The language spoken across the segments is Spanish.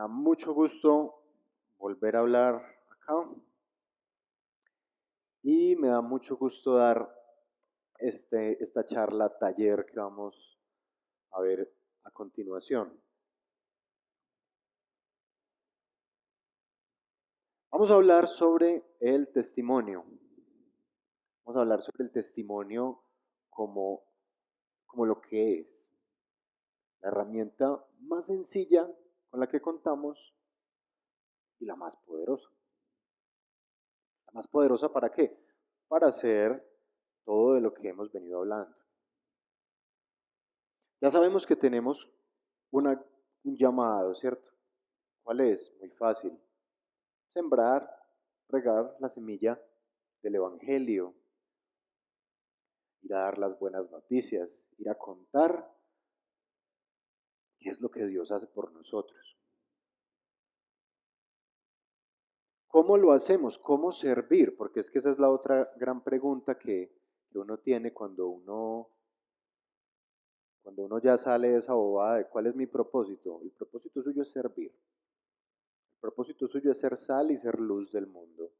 da mucho gusto volver a hablar acá y me da mucho gusto dar esta charla taller que vamos a ver a continuación. Vamos a hablar sobre el testimonio. Vamos a hablar sobre el testimonio como, como lo que es la herramienta más sencilla con la que contamos y la más poderosa. ¿La más poderosa para qué? Para hacer todo de lo que hemos venido hablando. Ya sabemos que tenemos un llamado, ¿cierto? ¿Cuál es? Muy fácil. Sembrar, regar la semilla del Evangelio, ir a dar las buenas noticias, ir a contar qué es lo que Dios hace por nosotros. ¿Cómo lo hacemos? ¿Cómo servir? Porque es que esa es la otra gran pregunta que uno tiene cuando uno ya sale de esa bobada de cuál es mi propósito. El propósito suyo es servir. El propósito suyo es ser sal y ser luz del mundo.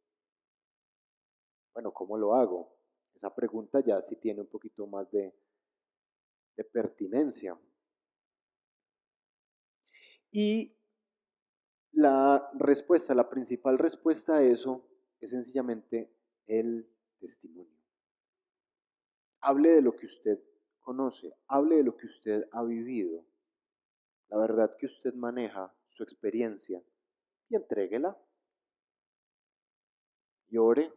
Bueno, ¿cómo lo hago? Esa pregunta ya sí tiene un poquito más de pertinencia. Y la respuesta, la principal respuesta a eso es sencillamente el testimonio. Hable de lo que usted conoce, hable de lo que usted ha vivido, la verdad que usted maneja, su experiencia, y entréguela, llore.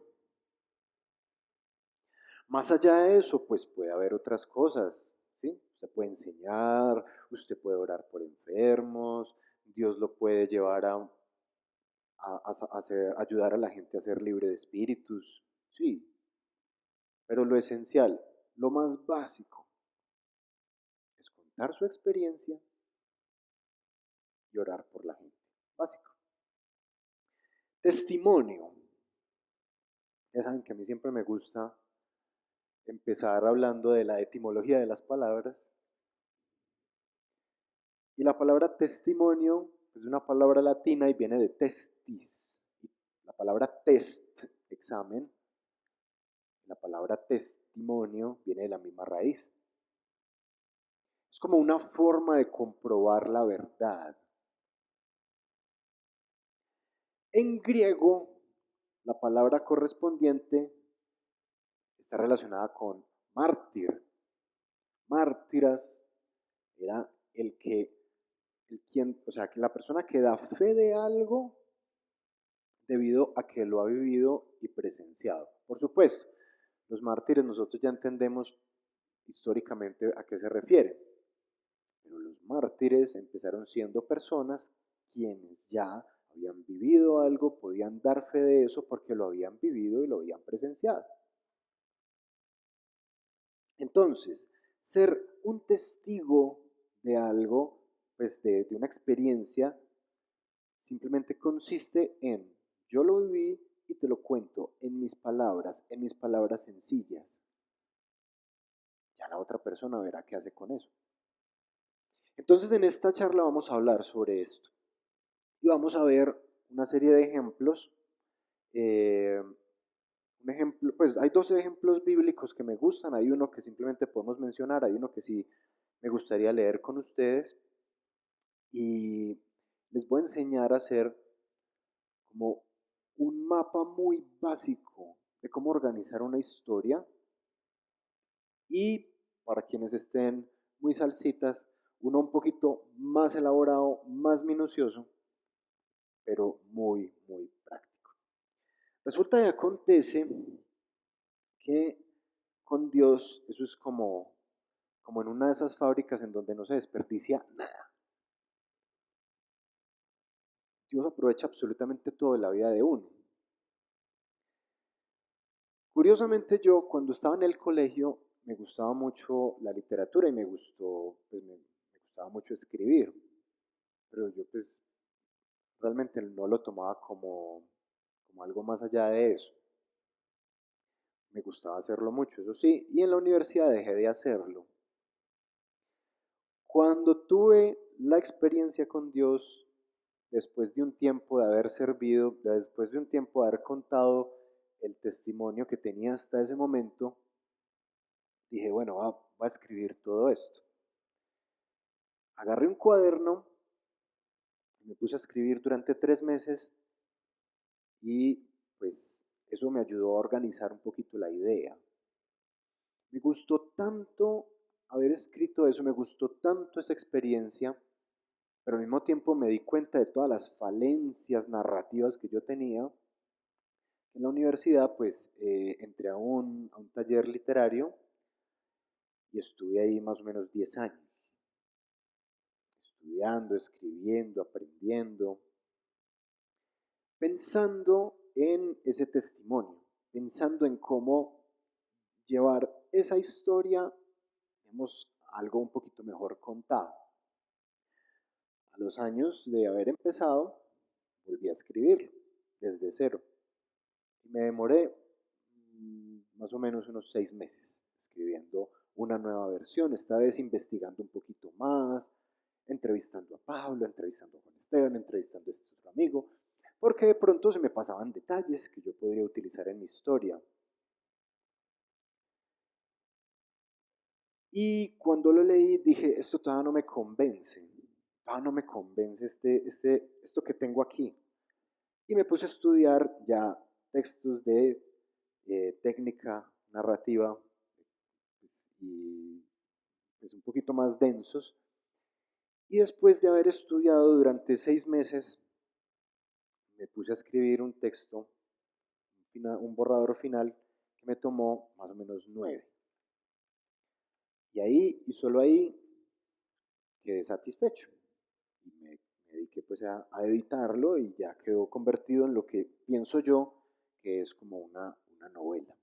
Más allá de eso, pues puede haber otras cosas, ¿sí? Usted puede enseñar, usted puede orar por enfermos, Dios lo puede llevar ayudar a la gente a ser libre de espíritus, sí, pero lo esencial, lo más básico, es contar su experiencia y orar por la gente. Básico. Testimonio. Ya saben que a mí siempre me gusta empezar hablando de la etimología de las palabras. Y la palabra testimonio es una palabra latina y viene de testis. La palabra test, examen, la palabra testimonio viene de la misma raíz. Es como una forma de comprobar la verdad. En griego, la palabra correspondiente está relacionada con mártir. Mártiras era o sea, que la persona que da fe de algo debido a que lo ha vivido y presenciado. Por supuesto, los mártires nosotros ya entendemos históricamente a qué se refiere, pero los mártires empezaron siendo personas quienes ya habían vivido algo, podían dar fe de eso porque lo habían vivido y lo habían presenciado. Entonces, ser un testigo de algo, pues de una experiencia, simplemente consiste en yo lo viví y te lo cuento en mis palabras sencillas. Ya la otra persona verá qué hace con eso. Entonces, en esta charla vamos a hablar sobre esto y vamos a ver una serie de ejemplos. Eh, un ejemplo, pues hay dos ejemplos bíblicos que me gustan. Hay uno que simplemente podemos mencionar, hay uno que sí me gustaría leer con ustedes y les voy a enseñar a hacer como un mapa muy básico de cómo organizar una historia y para quienes estén muy salsitas, uno un poquito más elaborado, más minucioso, pero muy, muy práctico. Resulta y acontece que con Dios eso es como en una de esas fábricas en donde no se desperdicia nada. Dios aprovecha absolutamente todo de la vida de uno. Curiosamente yo cuando estaba en el colegio me gustaba mucho la literatura y me gustaba mucho escribir, pero yo pues realmente no lo tomaba como algo más allá de eso. Me gustaba hacerlo mucho, eso sí, y en la universidad dejé de hacerlo. Cuando tuve la experiencia con Dios, después de un tiempo de haber servido, después de un tiempo de haber contado el testimonio que tenía hasta ese momento, dije, bueno, voy a escribir todo esto. Agarré un cuaderno, me puse a escribir durante 3 meses y pues eso me ayudó a organizar un poquito la idea. Me gustó tanto haber escrito eso, me gustó tanto esa experiencia, pero al mismo tiempo me di cuenta de todas las falencias narrativas que yo tenía. En la universidad, pues entré a un taller literario y estuve ahí más o menos 10 años, estudiando, escribiendo, aprendiendo, pensando en ese testimonio, pensando en cómo llevar esa historia, digamos, a algo un poquito mejor contado. A los años de haber empezado, volví a escribirlo desde cero. Y me demoré más o menos unos 6 meses escribiendo una nueva versión, esta vez investigando un poquito más, entrevistando a Pablo, entrevistando a Juan Esteban, entrevistando a este otro amigo, porque de pronto se me pasaban detalles que yo podría utilizar en mi historia. Y cuando lo leí dije, esto todavía no me convence, todavía no me convence esto que tengo aquí. Y me puse a estudiar ya textos de técnica narrativa pues, y pues, un poquito más densos. Y después de haber estudiado durante 6 meses, me puse a escribir un texto, un borrador final que me tomó más o menos 9. Y ahí, y solo ahí, quedé satisfecho. Y me dediqué pues a editarlo y ya quedó convertido en lo que pienso yo que es como una novela.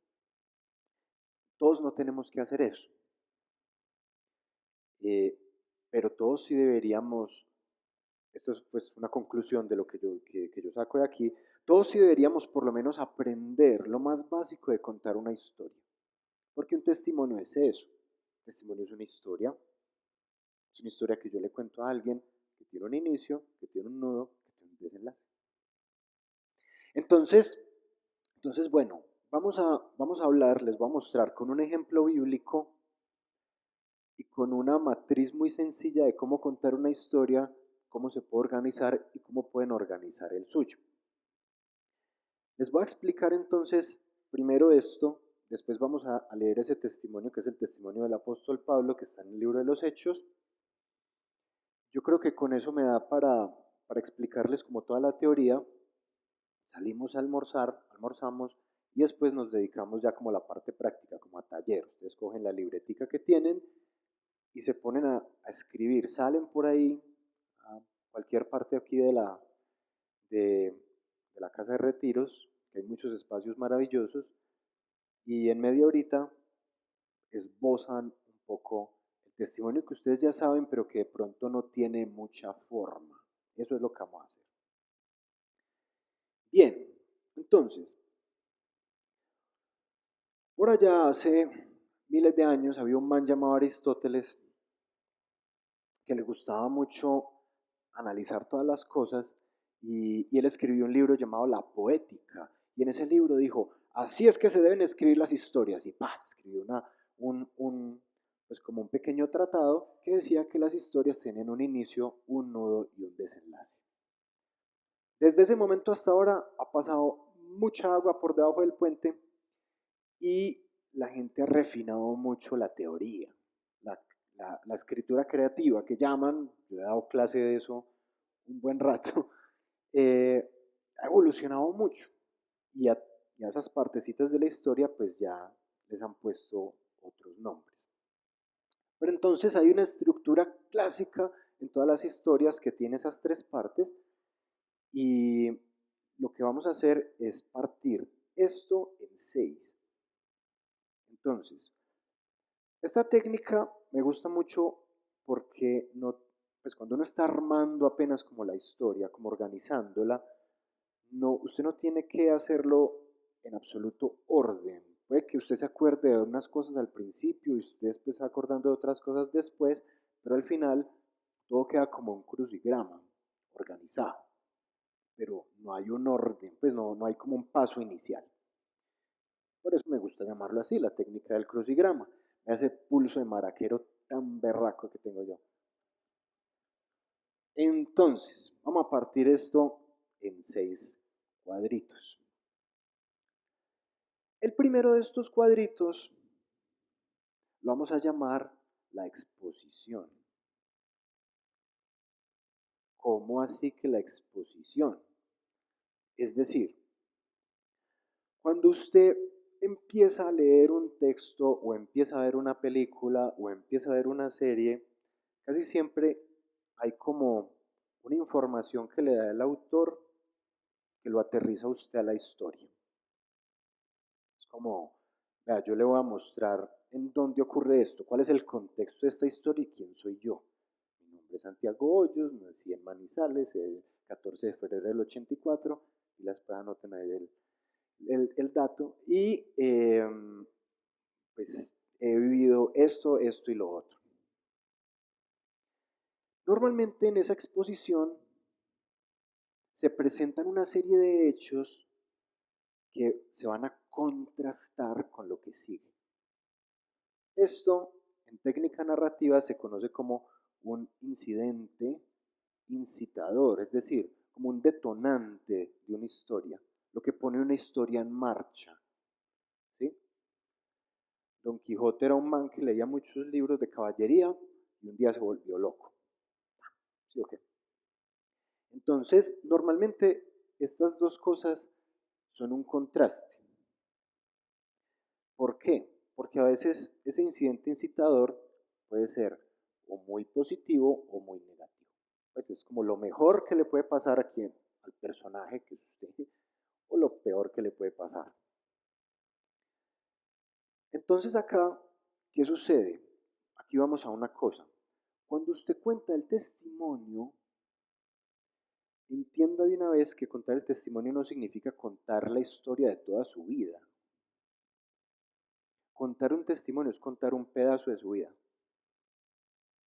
Todos no tenemos que hacer eso, eh, pero todos sí deberíamos, esto es pues una conclusión de lo que yo saco de aquí, todos sí deberíamos por lo menos aprender lo más básico de contar una historia, porque un testimonio es eso, un testimonio es una historia que yo le cuento a alguien que tiene un inicio, que tiene un nudo, que tiene un desenlace. Entonces, bueno, vamos a hablar, les voy a mostrar con un ejemplo bíblico y con una matriz muy sencilla de cómo contar una historia, cómo se puede organizar y cómo pueden organizar el suyo. Les voy a explicar entonces primero esto, después vamos a leer ese testimonio que es el testimonio del apóstol Pablo que está en el libro de los Hechos. Yo creo que con eso me da para explicarles como toda la teoría. Salimos a almorzar, almorzamos y después nos dedicamos ya como a la parte práctica, como a taller. Ustedes cogen la libretica que tienen y se ponen a escribir. Salen por ahí a cualquier parte aquí de, de la casa de retiros, que hay muchos espacios maravillosos, y en media horita esbozan un poco el testimonio que ustedes ya saben, pero que de pronto no tiene mucha forma. Eso es lo que vamos a hacer. Bien, entonces, por allá hace miles de años había un man llamado Aristóteles que le gustaba mucho analizar todas las cosas y él escribió un libro llamado La Poética. Y en ese libro dijo, así es que se deben escribir las historias. Y escribió pues como un pequeño tratado que decía que las historias tienen un inicio, un nudo y un desenlace. Desde ese momento hasta ahora ha pasado mucha agua por debajo del puente y la gente ha refinado mucho la teoría, la, la escritura creativa que llaman, yo he dado clase de eso un buen rato, ha evolucionado mucho y y a esas partecitas de la historia pues ya les han puesto otros nombres. Pero entonces hay una estructura clásica en todas las historias que tiene esas tres partes y lo que vamos a hacer es partir esto en 6. Entonces, esta técnica me gusta mucho porque no, pues cuando uno está armando apenas como la historia, como organizándola, no, usted no tiene que hacerlo en absoluto orden. Puede que usted se acuerde de unas cosas al principio y usted después se va acordando de otras cosas después, pero al final todo queda como un crucigrama organizado. pero no hay un orden, pues no hay como un paso inicial. Por eso me gusta llamarlo así, la técnica del crucigrama. Ese pulso de maraquero tan berraco que tengo yo. Entonces, vamos a partir esto en 6 cuadritos. El primero de estos cuadritos lo vamos a llamar la exposición. ¿Cómo así que la exposición? Es decir, cuando usted empieza a leer un texto o empieza a ver una película o empieza a ver una serie, casi siempre hay como una información que le da el autor que lo aterriza a usted a la historia. Es como, vea, yo le voy a mostrar en dónde ocurre esto, cuál es el contexto de esta historia y quién soy yo. Mi nombre es Santiago Hoyos, nací en Manizales el 14 de febrero del 84 y la espera anoten ahí el dato. Y pues he vivido esto, esto y lo otro. Normalmente en esa exposición se presentan una serie de hechos que se van a contrastar con lo que sigue. Esto en técnica narrativa se conoce como un incidente incitador, es decir, como un detonante de una historia, lo que pone una historia en marcha. ¿Sí? Don Quijote era un man que leía muchos libros de caballería y un día se volvió loco. ¿Sí o qué? Entonces, normalmente estas dos cosas son un contraste. ¿Por qué? Porque a veces ese incidente incitador puede ser o muy positivo o muy negativo. Pues es como lo mejor que le puede pasar a quien, al personaje que es usted, o lo peor que le puede pasar. Entonces acá, ¿qué sucede? Aquí vamos a una cosa. Cuando usted cuenta el testimonio, entienda de una vez que contar el testimonio no significa contar la historia de toda su vida. Contar un testimonio es contar un pedazo de su vida.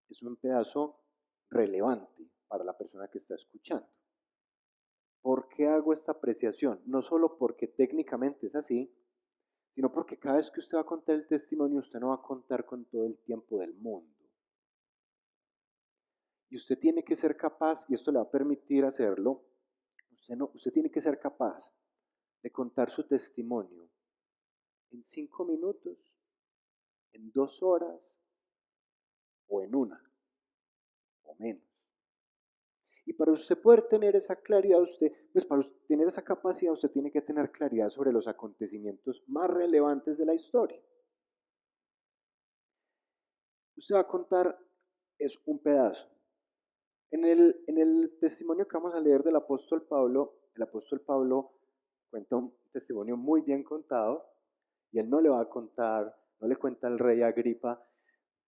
Es un pedazo relevante para la persona que está escuchando. ¿Por qué hago esta apreciación? No solo porque técnicamente es así, sino porque cada vez que usted va a contar el testimonio, usted no va a contar con todo el tiempo del mundo. Y usted tiene que ser capaz, y esto le va a permitir hacerlo, usted tiene que ser capaz de contar su testimonio en 5 minutos, en 2 horas o en una o menos. Y para usted poder tener esa claridad, pues para tener esa capacidad, usted tiene que tener claridad sobre los acontecimientos más relevantes de la historia. Usted va a contar, es un pedazo. En el testimonio que vamos a leer del apóstol Pablo, el apóstol Pablo cuenta un testimonio muy bien contado y él no le va a contar, no le cuenta al rey Agripa,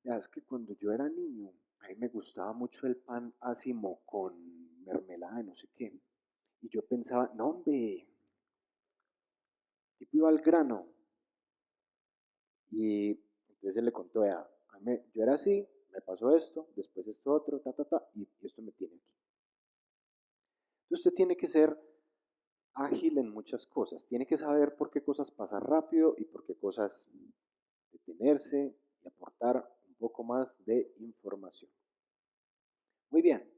es que cuando yo era niño, a mí me gustaba mucho el pan ácimo con mermelada, no sé qué. Y yo pensaba, no hombre, tipo iba al grano. Y entonces él le contó, vea, yo era así, me pasó esto, después esto otro, y esto me tiene aquí. Entonces usted tiene que ser ágil en muchas cosas, tiene que saber por qué cosas pasan rápido y por qué cosas detenerse y aportar un poco más de información. Muy bien,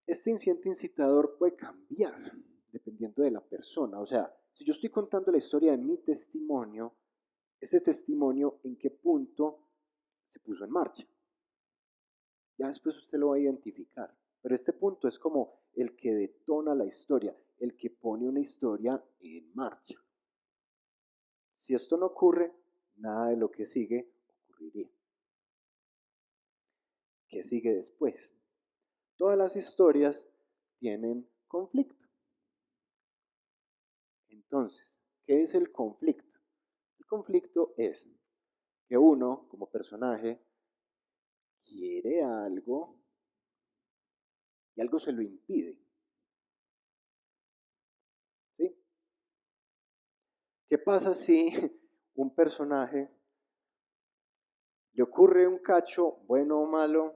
este incidente incitador puede cambiar dependiendo de la persona. O sea, si yo estoy contando la historia de mi testimonio, ese testimonio en qué punto se puso en marcha. Ya después usted lo va a identificar. Pero este punto es como el que detona la historia, el que pone una historia en marcha. Si esto no ocurre, nada de lo que sigue ocurriría. ¿Qué sigue después? Todas las historias tienen conflicto. Entonces, ¿qué es el conflicto? El conflicto es que uno, como personaje, quiere algo y algo se lo impide. ¿Sí? ¿Qué pasa si un personaje le ocurre un cacho, bueno o malo,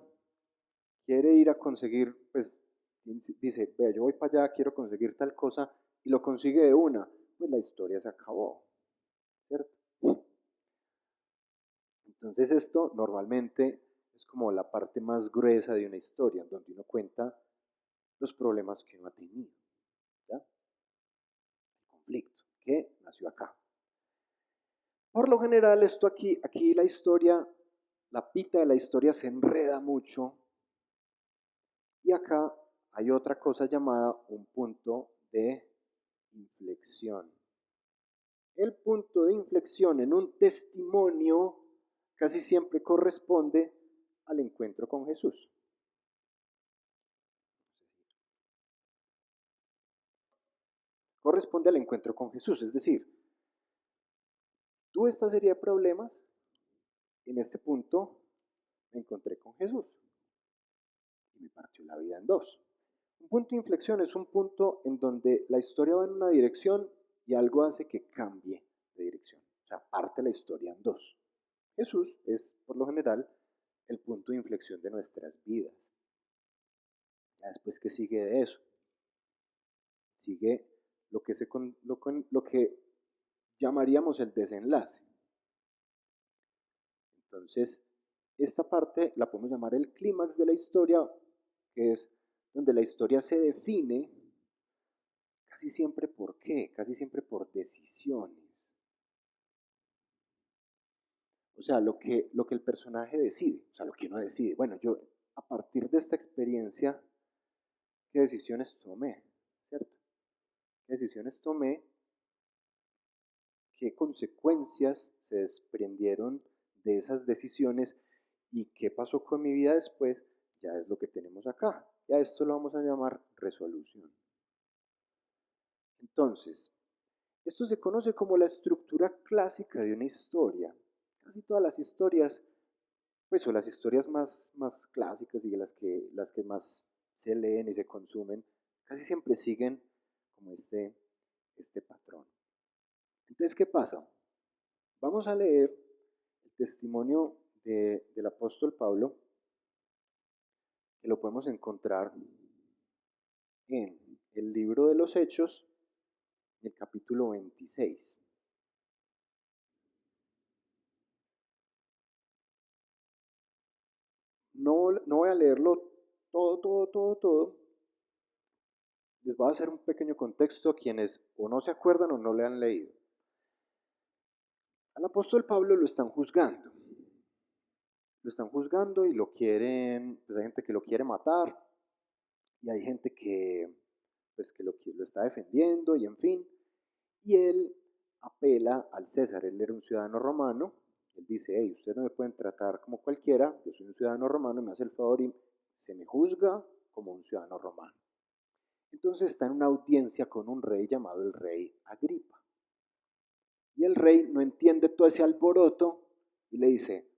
quiere ir a conseguir, pues dice, vea, yo voy para allá, quiero conseguir tal cosa, y lo consigue de una, pues la historia se acabó, ¿cierto? Entonces esto normalmente es como la parte más gruesa de una historia, donde uno cuenta los problemas que uno ha tenido, ¿ya? El conflicto que nació acá. Por lo general, esto aquí la historia, la pita de la historia se enreda mucho y acá hay otra cosa llamada un punto de inflexión. El punto de inflexión en un testimonio casi siempre corresponde al encuentro con Jesús. Corresponde al encuentro con Jesús, es decir, tuve esta serie de problemas, en este punto me encontré con Jesús y me partió la vida en dos. Un punto de inflexión es un punto en donde la historia va en una dirección y algo hace que cambie de dirección. O sea, parte la historia en dos. Jesús es, por lo general, el punto de inflexión de nuestras vidas. Ya después, ¿qué sigue de eso? Sigue lo que llamaríamos el desenlace. Entonces, esta parte la podemos llamar el clímax de la historia, que es donde la historia se define casi siempre por qué, casi siempre por decisiones. O sea, lo que el personaje decide, o sea, lo que uno decide. Bueno, yo a partir de esta experiencia, ¿qué decisiones tomé? ¿Cierto? ¿Qué decisiones tomé? ¿Qué consecuencias se desprendieron de esas decisiones? ¿Y qué pasó con mi vida después? Ya es lo que tenemos acá. Y a esto lo vamos a llamar resolución. Entonces, esto se conoce como la estructura clásica de una historia. Casi todas las historias, pues son las historias más clásicas y las que más se leen y se consumen, casi siempre siguen como este patrón. Entonces, ¿qué pasa? Vamos a leer el testimonio del apóstol Pablo, que lo podemos encontrar en el libro de los Hechos, el capítulo 26. No voy a leerlo todo. Les voy a hacer un pequeño contexto a quienes o no se acuerdan o no le han leído. Al apóstol Pablo lo están juzgando. Lo están juzgando y lo quieren, pues hay gente que lo quiere matar y hay gente que lo está defendiendo y en fin. Y él apela al César, él era un ciudadano romano. Él dice, hey, ustedes no me pueden tratar como cualquiera, yo soy un ciudadano romano, me hace el favor y se me juzga como un ciudadano romano. Entonces está en una audiencia con un rey llamado el rey Agripa. Y el rey no entiende todo ese alboroto y le dice,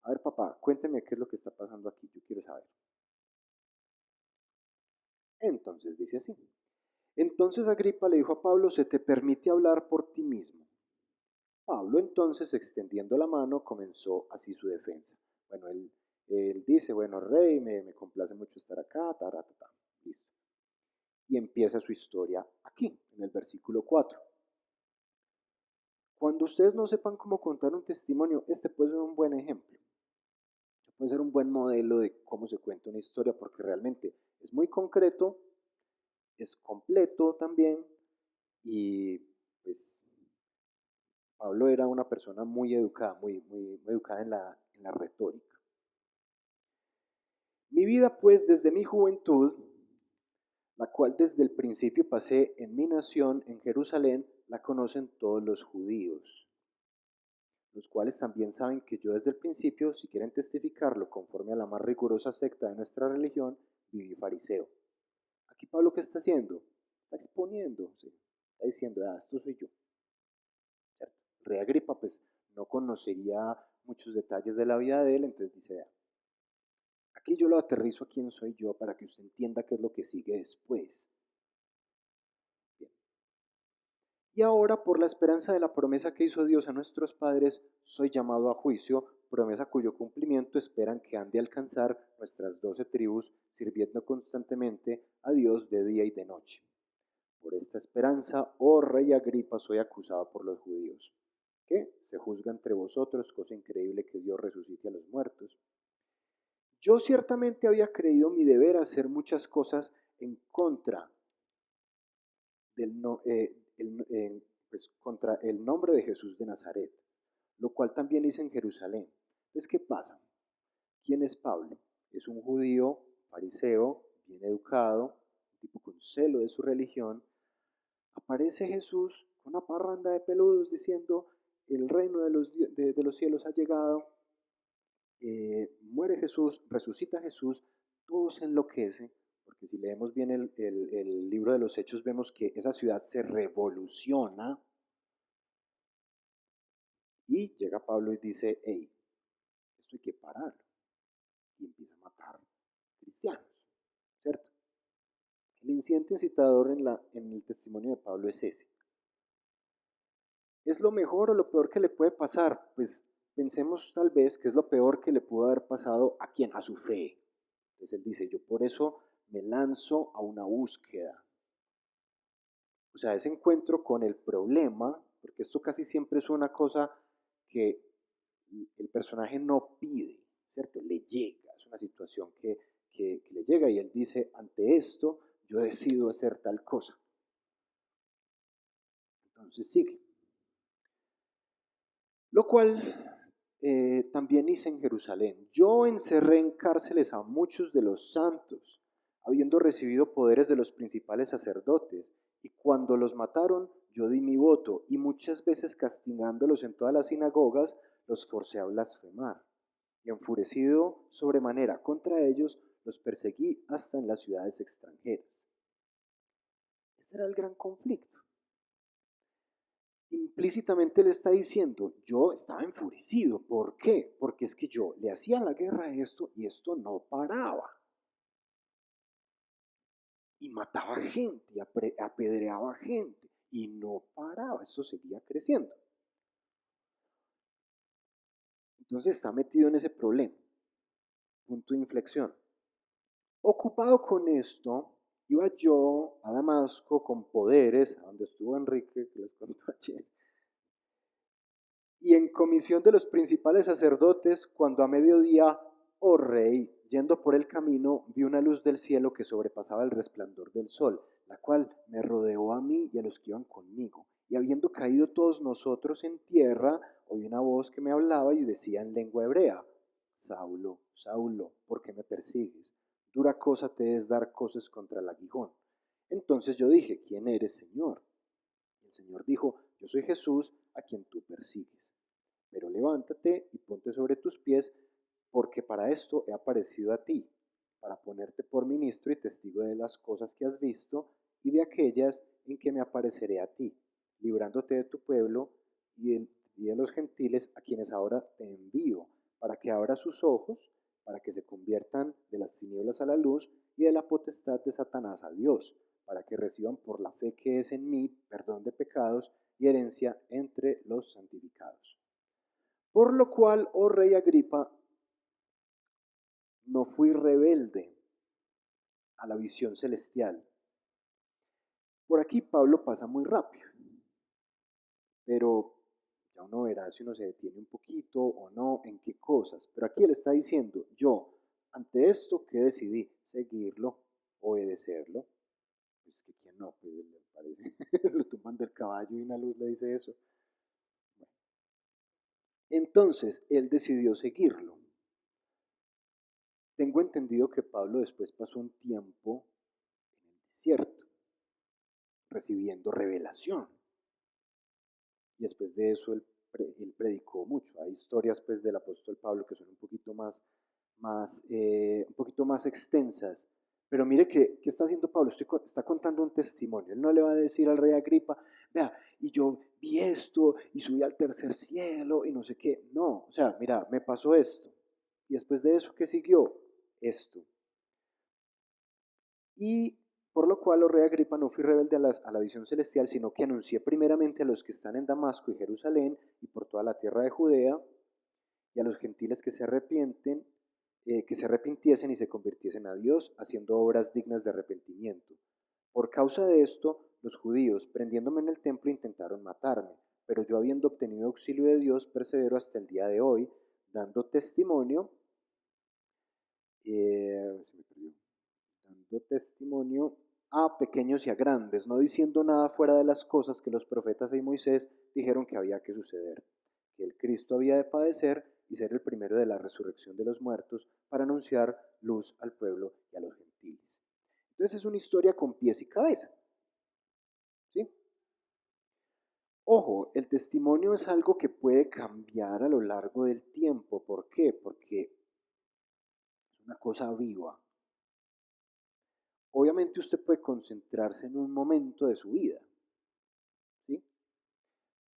a ver papá, cuénteme qué es lo que está pasando aquí, yo quiero saber. Entonces dice así. Entonces Agripa le dijo a Pablo, se te permite hablar por ti mismo. Pablo entonces, extendiendo la mano, comenzó así su defensa. Bueno, él dice, bueno, rey, me complace mucho estar acá, listo. Y empieza su historia aquí, en el versículo 4. Cuando ustedes no sepan cómo contar un testimonio, este puede ser un buen ejemplo. Puede ser un buen modelo de cómo se cuenta una historia, porque realmente es muy concreto, es completo también, y pues Pablo era una persona muy educada, muy educada en la retórica. Mi vida, pues, desde mi juventud, la cual desde el principio pasé en mi nación, en Jerusalén, la conocen todos los judíos, los cuales también saben que yo desde el principio, si quieren testificarlo conforme a la más rigurosa secta de nuestra religión, viví fariseo. Aquí Pablo, ¿qué está haciendo? Está exponiendo, ¿sí? Está diciendo, esto soy yo. ¿Cierto? El rey Agripa, pues, no conocería muchos detalles de la vida de él, entonces dice, vea, aquí yo lo aterrizo a quién soy yo para que usted entienda qué es lo que sigue después. Bien. Y ahora, por la esperanza de la promesa que hizo Dios a nuestros padres, soy llamado a juicio, promesa cuyo cumplimiento esperan que han de alcanzar nuestras 12 tribus, sirviendo constantemente a Dios de día y de noche. Por esta esperanza, oh rey Agripa, soy acusado por los judíos. ¿Qué? Se juzga entre vosotros, cosa increíble que Dios resucite a los muertos. Yo ciertamente había creído mi deber hacer muchas cosas en contra del no- pues, contra el nombre de Jesús de Nazaret, lo cual también hice en Jerusalén. Entonces, ¿qué pasa? ¿Quién es Pablo? Es un judío, fariseo, bien educado, un tipo con celo de su religión. Aparece Jesús con una parranda de peludos diciendo, el reino de los cielos ha llegado, muere Jesús, resucita Jesús, todo se enloquece, porque si leemos bien el libro de los Hechos, vemos que esa ciudad se revoluciona y llega Pablo y dice, hey, esto hay que pararlo, y empieza a matar cristianos, ¿cierto? El incidente incitador en el testimonio de Pablo es ese. ¿Es lo mejor o lo peor que le puede pasar? Pues pensemos tal vez que es lo peor que le pudo haber pasado a quien, a su fe. Entonces él dice, yo por eso me lanzo a una búsqueda. O sea, ese encuentro con el problema, porque esto casi siempre es una cosa que el personaje no pide, ¿cierto? Le llega, es una situación que le llega y él dice, ante esto yo decido hacer tal cosa. Entonces sigue. Lo cual también hice en Jerusalén. Yo encerré en cárceles a muchos de los santos, habiendo recibido poderes de los principales sacerdotes, y cuando los mataron, yo di mi voto, y muchas veces castigándolos en todas las sinagogas, los forcé a blasfemar. Y enfurecido sobremanera contra ellos, los perseguí hasta en las ciudades extranjeras. Este era el gran conflicto. Implícitamente le está diciendo, yo estaba enfurecido. ¿Por qué? Porque es que yo le hacía la guerra a esto y esto no paraba. Y mataba gente, y apedreaba gente, y no paraba, esto seguía creciendo. Entonces está metido en ese problema. Punto de inflexión. Ocupado con esto, iba yo a Damasco con poderes, a donde estuvo Enrique, que les contó ayer, y en comisión de los principales sacerdotes, cuando a mediodía, oh rey, yendo por el camino, vi una luz del cielo que sobrepasaba el resplandor del sol, la cual me rodeó a mí y a los que iban conmigo. Y habiendo caído todos nosotros en tierra, oí una voz que me hablaba y decía en lengua hebrea, Saulo, Saulo, ¿por qué me persigues? Dura cosa te es dar cosas contra el aguijón. Entonces yo dije, ¿quién eres, Señor? Y el Señor dijo, yo soy Jesús a quien tú persigues. Pero levántate y ponte sobre tus pies, porque para esto he aparecido a ti, para ponerte por ministro y testigo de las cosas que has visto y de aquellas en que me apareceré a ti, librándote de tu pueblo y de los gentiles a quienes ahora te envío, para que abra sus ojos, para que se conviertan de las tinieblas a la luz y de la potestad de Satanás a Dios, para que reciban por la fe que es en mí perdón de pecados y herencia entre los santificados. Por lo cual, oh rey Agripa, no fui rebelde a la visión celestial. Por aquí Pablo pasa muy rápido, pero ya uno verá si uno se detiene un poquito o no, en qué cosas. Pero aquí él está diciendo, yo, ante esto que decidí, seguirlo, obedecerlo. Pues que quién no, pues le parece, lo tumban del caballo y una luz le dice eso. Bueno, entonces él decidió seguirlo. Tengo entendido que Pablo después pasó un tiempo en el desierto, recibiendo revelación. Y después de eso él predicó mucho. Hay historias pues del apóstol Pablo que son un poquito un poquito más extensas. Pero mire que está haciendo Pablo, está contando un testimonio. Él no le va a decir al rey Agripa, vea, y yo vi esto y subí al tercer cielo y no sé qué. No, o sea, mira, me pasó esto. Y después de eso, ¿qué siguió? Esto. Y Por lo cual, oh rey Agripa, no fui rebelde a la visión celestial, sino que anuncié primeramente a los que están en Damasco y Jerusalén y por toda la tierra de Judea y a los gentiles que se arrepienten, que se arrepintiesen y se convirtiesen a Dios, haciendo obras dignas de arrepentimiento. Por causa de esto, los judíos, prendiéndome en el templo, intentaron matarme, pero yo, habiendo obtenido auxilio de Dios, persevero hasta el día de hoy, dando testimonio, se me perdió, dando testimonio a pequeños y a grandes, no diciendo nada fuera de las cosas que los profetas y Moisés dijeron que había que suceder, que el Cristo había de padecer y ser el primero de la resurrección de los muertos para anunciar luz al pueblo y a los gentiles. Entonces es una historia con pies y cabeza, ¿sí? Ojo, el testimonio es algo que puede cambiar a lo largo del tiempo. ¿Por qué? Porque es una cosa viva. Obviamente usted puede concentrarse en un momento de su vida, ¿sí?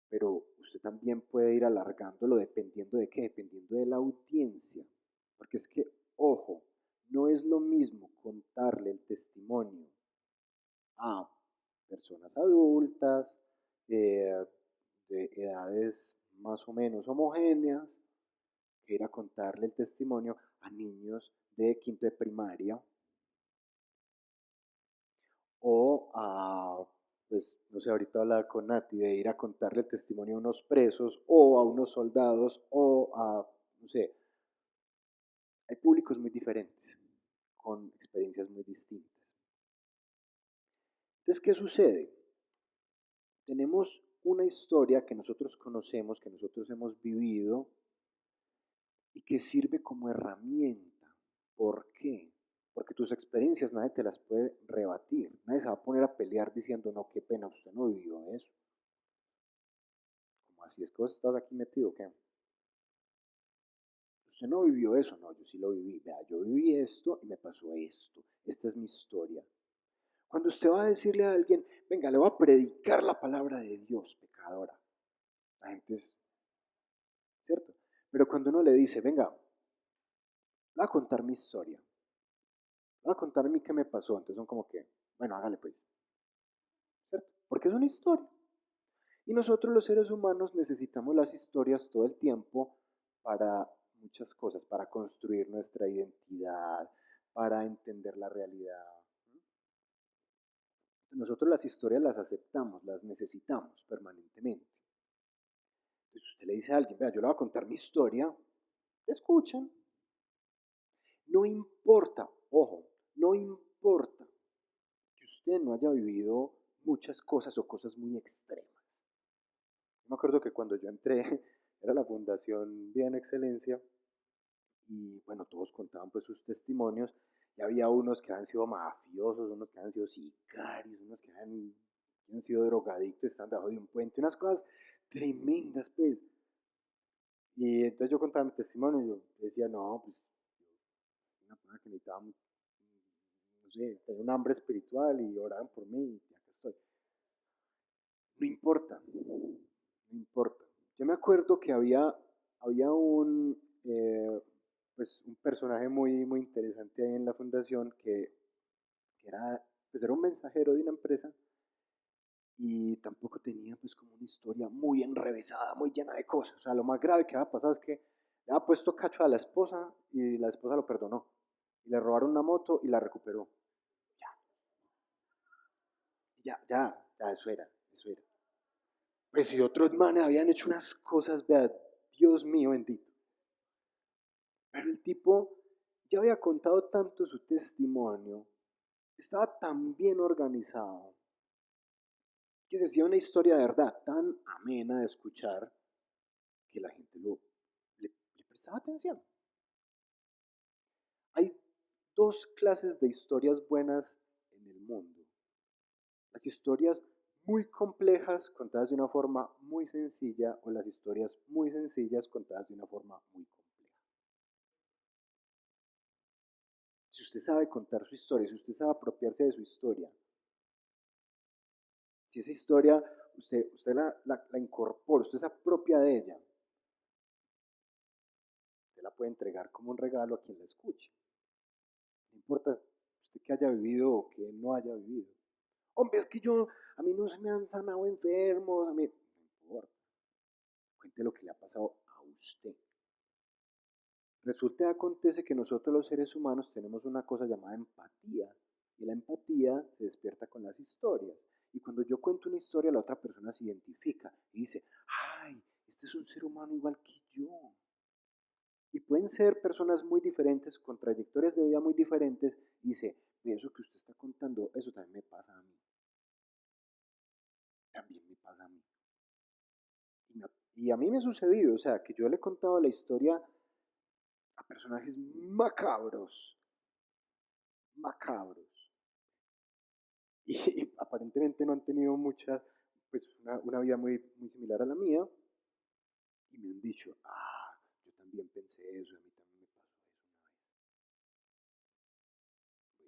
Pero usted también puede ir alargándolo dependiendo de qué, dependiendo de la audiencia. Porque es que, ojo, no es lo mismo contarle el testimonio a personas adultas, eh, de edades más o menos homogéneas, que ir a contarle el testimonio a niños de quinto de primaria o a, pues, no sé, ahorita hablaba con Nati de ir a contarle el testimonio a unos presos o a unos soldados o a, no sé, hay públicos muy diferentes, con experiencias muy distintas. Entonces, ¿qué sucede? Tenemos una historia que nosotros conocemos, que nosotros hemos vivido y que sirve como herramienta. ¿Por qué? Porque tus experiencias nadie te las puede rebatir. Nadie se va a poner a pelear diciendo, no, qué pena, usted no vivió eso. ¿Cómo así es que vos estás aquí metido? ¿Qué? Usted no vivió eso. No, yo sí lo viví. Vea, yo viví esto y me pasó esto. Esta es mi historia. Cuando usted va a decirle a alguien, venga, le voy a predicar la palabra de Dios, pecadora. La gente es, ¿cierto? Pero cuando uno le dice, venga, voy a contar mi historia. Voy a contar a mí qué me pasó. Entonces son como que, bueno, hágale pues, ¿cierto? Porque es una historia. Y nosotros los seres humanos necesitamos las historias todo el tiempo para muchas cosas, para construir nuestra identidad, para entender la realidad. Nosotros las historias las aceptamos, las necesitamos permanentemente. Entonces usted le dice a alguien, vea, yo le voy a contar mi historia, te escuchan. No importa, ojo, no importa que usted no haya vivido muchas cosas o cosas muy extremas. Yo me acuerdo que cuando yo entré, era la Fundación Vida en Excelencia, y bueno, todos contaban pues sus testimonios, y había unos que habían sido mafiosos, unos que habían sido sicarios, unos que habían sido drogadictos, estaban debajo de un puente, unas cosas tremendas pues. Y entonces yo contaba mi testimonio y yo decía, no, pues una persona que necesitaba, no sé, tenía un hambre espiritual y oraban por mí y acá estoy. No importa, no importa. Yo me acuerdo que había pues, un personaje muy interesante ahí en la fundación que era, pues era un mensajero de una empresa y tampoco tenía pues como una historia muy enrevesada, muy llena de cosas. O sea, lo más grave que había pasado es que le había puesto cacho a la esposa y la esposa lo perdonó. Y le robaron una moto y la recuperó. Ya, ya, eso era. Pues si otros manes habían hecho unas cosas, vea, Dios mío bendito. Pero el tipo ya había contado tanto su testimonio, estaba tan bien organizado, que decía una historia de verdad tan amena de escuchar que la gente le prestaba atención. Hay dos clases de historias buenas en el mundo. Las historias muy complejas contadas de una forma muy sencilla o las historias muy sencillas contadas de una forma muy compleja. Si usted sabe contar su historia, si usted sabe apropiarse de su historia, si esa historia usted la incorpora, usted se apropia de ella, usted la puede entregar como un regalo a quien la escuche. No importa usted que haya vivido o que no haya vivido. Hombre, es que a mí no se me han sanado enfermos, a mí, no importa, cuente lo que le ha pasado a usted. Resulta y acontece que nosotros los seres humanos tenemos una cosa llamada empatía, y la empatía se despierta con las historias. Y cuando yo cuento una historia, la otra persona se identifica y dice, ay, este es un ser humano igual que yo. Y pueden ser personas muy diferentes, con trayectorias de vida muy diferentes, y dice, de eso que usted está contando, eso también me pasa a mí. También me pasa a mí. Y a mí me ha sucedido, o sea, que yo le he contado la historia a personajes macabros, macabros. Y aparentemente no han tenido mucha, pues una vida muy similar a la mía, y me han dicho, yo también pensé eso, a mí también me pasó eso una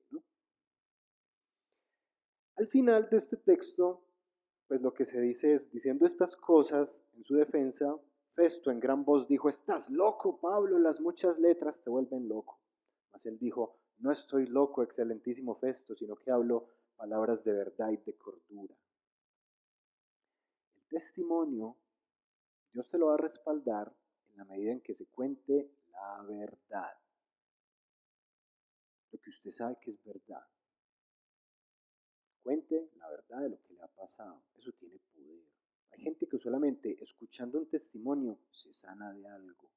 vez. Bueno, al final de este texto, pues lo que se dice es, diciendo estas cosas en su defensa, Festo en gran voz dijo, estás loco, Pablo, las muchas letras te vuelven loco. Mas él dijo, no estoy loco, excelentísimo Festo, sino que hablo palabras de verdad y de cordura. El testimonio, Dios te lo va a respaldar en la medida en que se cuente la verdad, lo que usted sabe que es verdad. Cuente la verdad de lo que le ha pasado. Eso tiene poder. Hay gente que solamente escuchando un testimonio se sana de algo.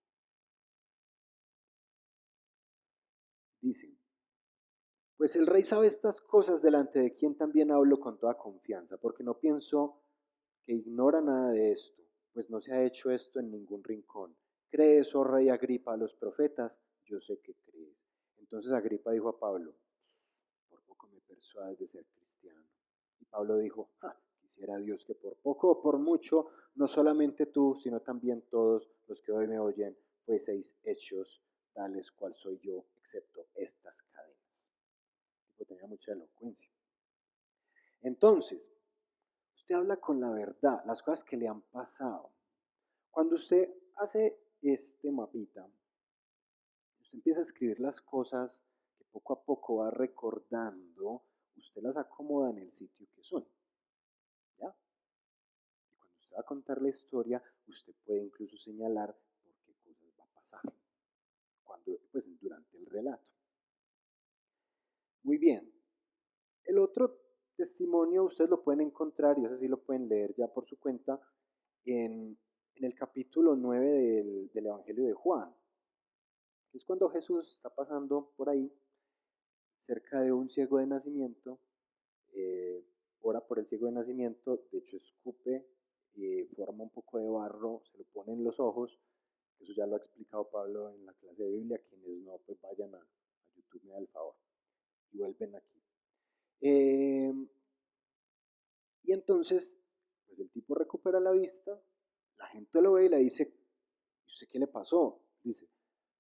Dicen, pues el rey sabe estas cosas delante de quien también hablo con toda confianza, porque no pienso que ignora nada de esto, pues no se ha hecho esto en ningún rincón. ¿Crees, oh rey Agripa, a los profetas? Yo sé que crees. Entonces Agripa dijo a Pablo, por poco me persuades de ser cristiano. Y Pablo dijo, quisiera Dios que por poco o por mucho, no solamente tú, sino también todos los que hoy me oyen, fueseis hechos tales cual soy yo, excepto estas cadenas. El tipo tenía mucha elocuencia. Entonces, usted habla con la verdad, las cosas que le han pasado. Cuando usted hace este mapita, usted empieza a escribir las cosas que poco a poco va recordando, usted las acomoda en el sitio que son. ¿Ya? Y cuando usted va a contar la historia, usted puede incluso señalar por qué cosas va a pasar pues, durante el relato. Muy bien. El otro testimonio ustedes lo pueden encontrar, y eso sí lo pueden leer ya por su cuenta, en el capítulo 9 del Evangelio de Juan. Es cuando Jesús está pasando por ahí, cerca de un ciego de nacimiento, eh, ora por el ciego de nacimiento, de hecho escupe, forma un poco de barro, se lo pone en los ojos, eso ya lo ha explicado Pablo en la clase de Biblia, quienes no, pues vayan a YouTube, me da el favor, y vuelven aquí. Y entonces, pues el tipo recupera la vista, la gente lo ve y le dice, ¿y usted qué le pasó? Dice,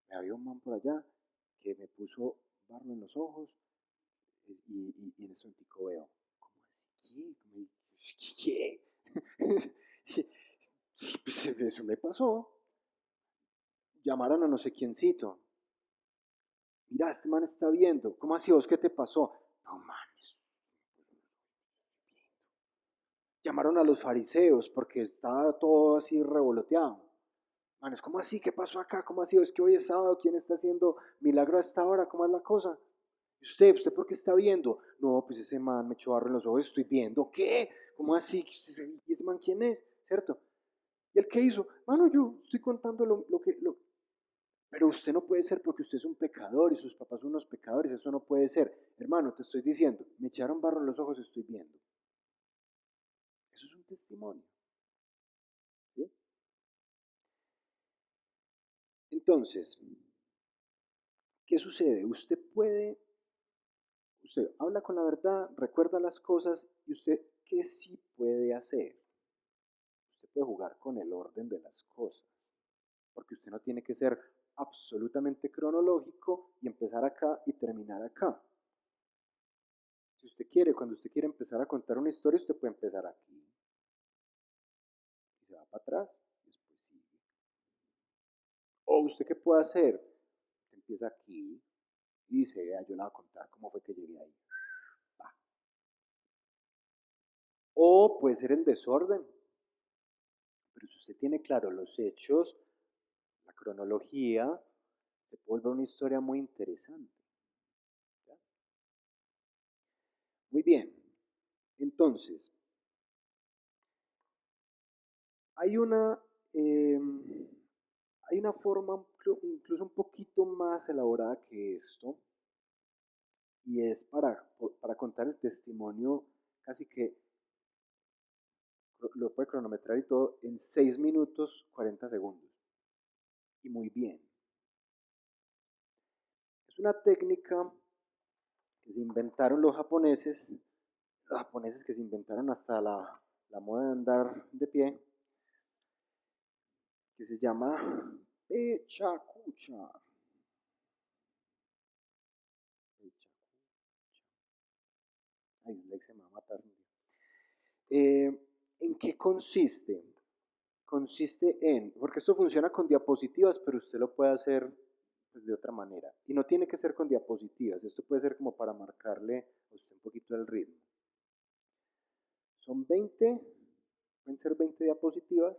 me había un man por allá que me puso barro en los ojos y en ese momento veo, ¿cómo así? ¿Qué? Sí, pues eso me pasó. Llamaron a no sé quiéncito. Mira, este man está viendo. ¿Cómo así vos qué te pasó? No mames. Llamaron a los fariseos porque estaba todo así revoloteado. Man, es como así, ¿qué pasó acá? ¿Cómo así? Es que hoy es sábado, ¿quién está haciendo milagro a esta hora? ¿Cómo es la cosa? ¿Y usted por qué está viendo? No, pues ese man me echó barro en los ojos, estoy viendo. ¿Qué? ¿Cómo así? ¿Y ese man quién es? ¿Cierto? ¿Y el qué hizo? Mano, yo estoy contando lo. Pero usted no puede ser porque usted es un pecador y sus papás son unos pecadores, eso no puede ser. Hermano, te estoy diciendo, me echaron barro en los ojos, estoy viendo. Eso es un testimonio. ¿Sí? Entonces, ¿qué sucede? Usted habla con la verdad, recuerda las cosas y usted, ¿qué sí puede hacer? Usted puede jugar con el orden de las cosas, porque usted no tiene que ser absolutamente cronológico y empezar acá y terminar acá. Si usted quiere, cuando usted quiere empezar a contar una historia, usted puede empezar aquí y se va para atrás y después sigue. O usted qué puede hacer, usted empieza aquí Y dice, vea, yo le voy a contar cómo fue que llegué ahí. Va. O puede ser el desorden, pero si usted tiene claro los hechos, la cronología, se puede volver una historia muy interesante. ¿Ya? Muy bien. Entonces, hay una, eh, hay una forma incluso un poquito más elaborada que esto, y es para contar el testimonio casi que lo puede cronometrar y todo en 6 minutos 40 segundos. Y muy bien. Es una técnica que se inventaron los japoneses que se inventaron hasta la moda de andar de pie, que se llama Pechakucha. Ay, Lex me va a matar. ¿En qué consiste? Consiste en, porque esto funciona con diapositivas, pero usted lo puede hacer pues, de otra manera. Y no tiene que ser con diapositivas, esto puede ser como para marcarle a usted un poquito el ritmo. Son 20, pueden ser 20 diapositivas,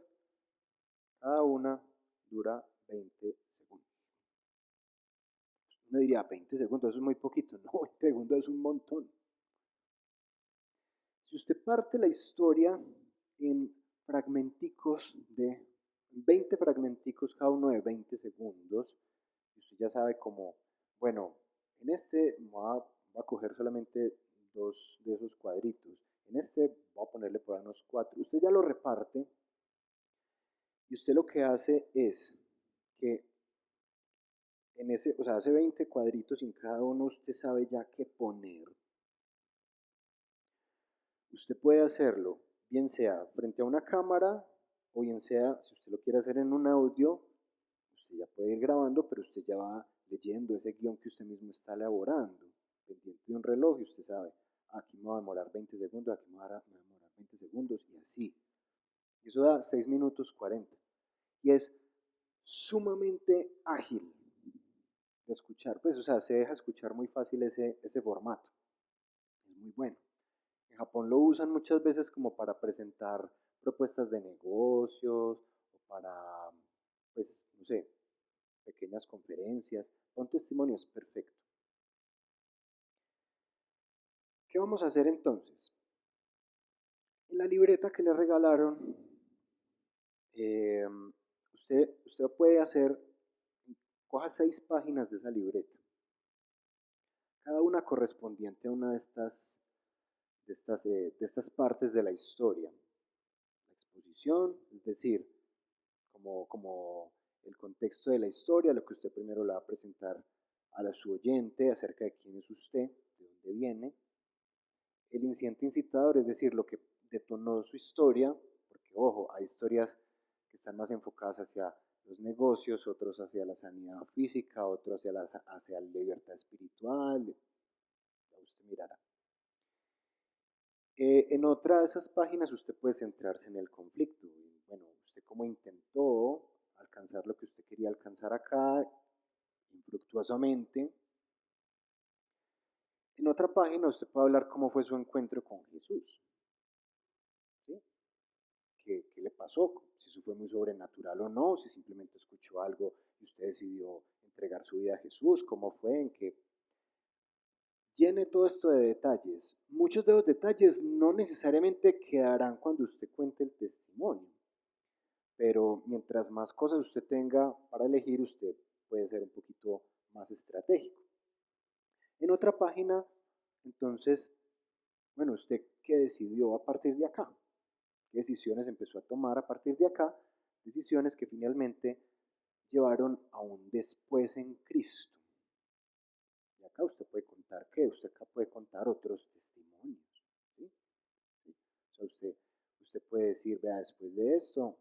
cada una dura 20 segundos. Uno diría, 20 segundos, eso es muy poquito. No, 20 segundos es un montón. Si usted parte la historia en fragmenticos de 20 fragmenticos, cada uno de 20 segundos, usted ya sabe cómo, bueno, en este voy a coger solamente dos de esos cuadritos, en este voy a ponerle por ahí unos cuatro. Usted ya lo reparte y usted lo que hace es que en ese, o sea, hace 20 cuadritos y en cada uno usted sabe ya qué poner. Usted puede hacerlo, bien sea frente a una cámara o bien sea, si usted lo quiere hacer en un audio, usted ya puede ir grabando, pero usted ya va leyendo ese guión que usted mismo está elaborando, pendiente de un reloj y usted sabe, aquí me va a demorar 20 segundos, aquí me va a demorar 20 segundos y así. Y eso da 6 minutos 40. Y es sumamente ágil de escuchar, pues, o sea, se deja escuchar muy fácil ese formato. Es muy bueno. En Japón lo usan muchas veces como para presentar propuestas de negocios o para, pues, no sé, pequeñas conferencias. Un testimonio es perfecto. ¿Qué vamos a hacer entonces? En la libreta que le regalaron, eh, usted puede hacer, coja 6 páginas de esa libreta, cada una correspondiente a una de estas partes de la historia. La exposición, es decir, como el contexto de la historia, lo que usted primero le va a presentar a su oyente acerca de quién es usted, de dónde viene. El incidente incitador, es decir, lo que detonó su historia, porque ojo, hay historias que están más enfocadas hacia los negocios, otros hacia la sanidad física, otros hacia la libertad espiritual, ya usted mirará. En otra de esas páginas usted puede centrarse en el conflicto. Bueno, usted cómo intentó alcanzar lo que usted quería alcanzar acá, infructuosamente. En otra página usted puede hablar cómo fue su encuentro con Jesús. ¿Sí? ¿Qué le pasó? Si eso fue muy sobrenatural o no, si simplemente escuchó algo y usted decidió entregar su vida a Jesús, cómo fue, en qué. Llene todo esto de detalles. Muchos de los detalles no necesariamente quedarán cuando usted cuente el testimonio, pero mientras más cosas usted tenga para elegir, usted puede ser un poquito más estratégico. En otra página, entonces, bueno, ¿usted qué decidió a partir de acá? ¿Qué decisiones empezó a tomar a partir de acá? Decisiones que finalmente llevaron a un después en Cristo. Y acá usted puede contar qué, usted acá puede contar otros testimonios. ¿Sí? ¿Sí? O sea, usted puede decir, vea, después de esto,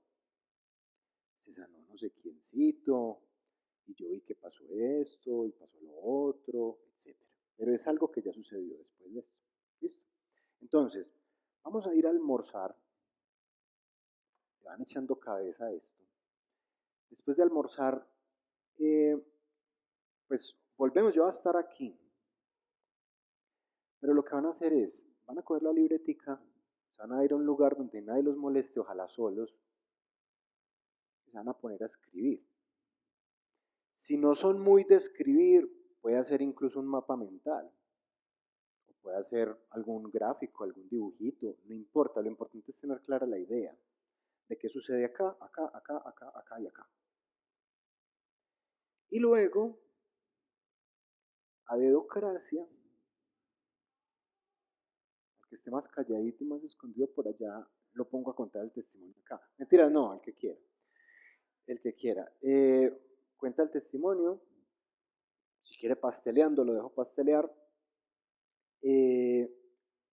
se sanó no sé quiéncito, y yo vi que pasó esto, y pasó lo otro, etcétera. Pero es algo que ya sucedió después de esto. ¿Listo? Entonces, vamos a ir a almorzar. Le van echando cabeza a esto. Después de almorzar, eh, pues volvemos, yo voy a estar aquí. Pero lo que van a hacer es, van a coger la libretica, se van a ir a un lugar donde nadie los moleste, ojalá solos, y se van a poner a escribir. Si no son muy de escribir, puede hacer incluso un mapa mental, o puede hacer algún gráfico, algún dibujito, no importa, lo importante es tener clara la idea de qué sucede acá, acá, acá, acá, acá y acá. Y luego, a dedocracia, el que esté más calladito y más escondido por allá, lo pongo a contar el testimonio acá. Mentiras, no, el que quiera. El que quiera. Cuenta el testimonio. Si quiere pasteleando, lo dejo pastelear. Eh,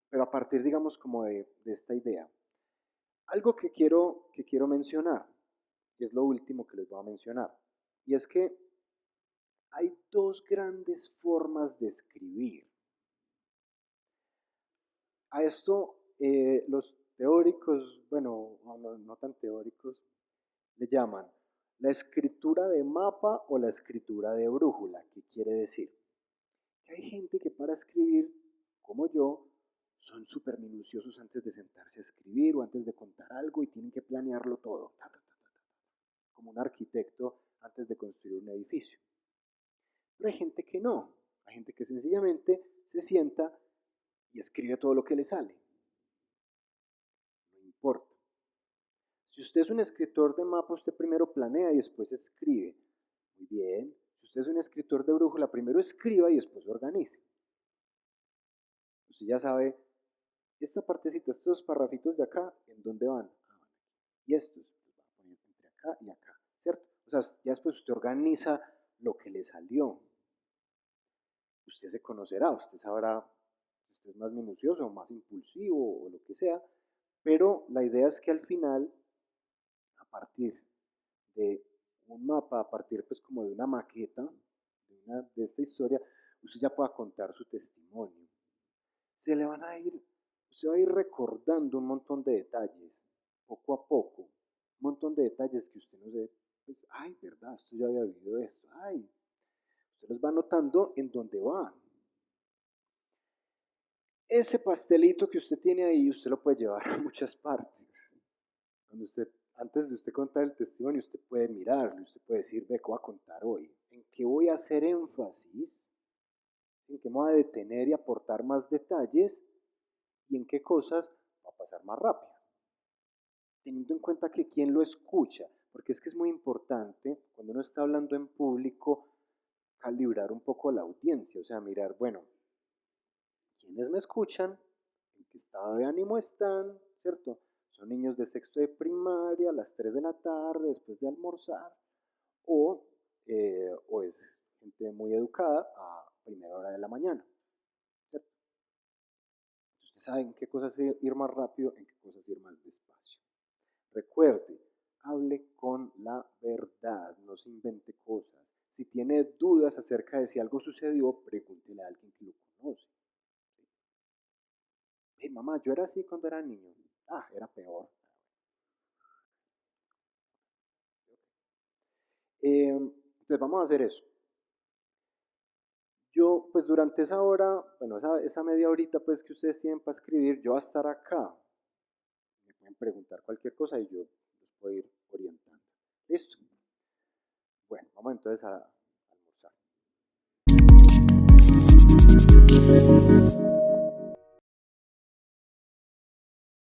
pero a partir, digamos, como de esta idea. Algo que quiero mencionar, y es lo último que les voy a mencionar, y es que hay dos grandes formas de escribir. A esto los teóricos, bueno, no tan teóricos, le llaman la escritura de mapa o la escritura de brújula. ¿Qué quiere decir? Que hay gente que para escribir, como yo, son súper minuciosos antes de sentarse a escribir o antes de contar algo y tienen que planearlo todo, como un arquitecto antes de construir un edificio. Pero hay gente que no, hay gente que sencillamente se sienta y escribe todo lo que le sale. No importa. Si usted es un escritor de mapa, usted primero planea y después escribe. Muy bien. Si usted es un escritor de brújula, primero escriba y después organice. Usted ya sabe, esta partecita, estos parrafitos de acá, ¿en dónde van? Ah, van aquí. Y estos, los van a poner entre acá y acá, ¿cierto? O sea, ya después usted organiza lo que le salió. Usted se conocerá, usted sabrá si usted es más minucioso o más impulsivo o lo que sea, pero la idea es que al final, a partir de un mapa, a partir pues como de una maqueta, de esta historia, usted ya pueda contar su testimonio. Se le van a ir, usted va a ir recordando un montón de detalles, poco a poco, un montón de detalles que usted no sé, pues, ay, verdad, esto ya había vivido esto, ay, usted los va notando en dónde va. Ese pastelito que usted tiene ahí, usted lo puede llevar a muchas partes. Cuando usted, antes de usted contar el testimonio, usted puede mirarlo, usted puede decir, ve, ¿qué voy a contar hoy? ¿En qué voy a hacer énfasis? ¿En qué me voy a detener y aportar más detalles? ¿Y en qué cosas va a pasar más rápido? Teniendo en cuenta que quién lo escucha, porque es que es muy importante cuando uno está hablando en público calibrar un poco la audiencia, o sea, mirar, bueno, ¿quiénes me escuchan? ¿En qué estado de ánimo están? ¿Cierto? Son niños de sexto de primaria, a las 3 de la tarde, después de almorzar, o es gente muy educada a primera hora de la mañana, ¿cierto? Usted sabe en qué cosas ir más rápido, en qué cosas ir más despacio. Recuerde, hable con la verdad, no se invente cosas. Si tiene dudas acerca de si algo sucedió, pregúntele a alguien que lo conoce. Hey, mamá, yo era así cuando era niño. Ah, era peor. Entonces vamos a hacer eso. Yo, pues durante esa hora, bueno, esa media horita pues que ustedes tienen para escribir, yo voy a estar acá. Me pueden preguntar cualquier cosa y yo los puedo ir orientando. ¿Listo? Bueno, vamos entonces a almorzar.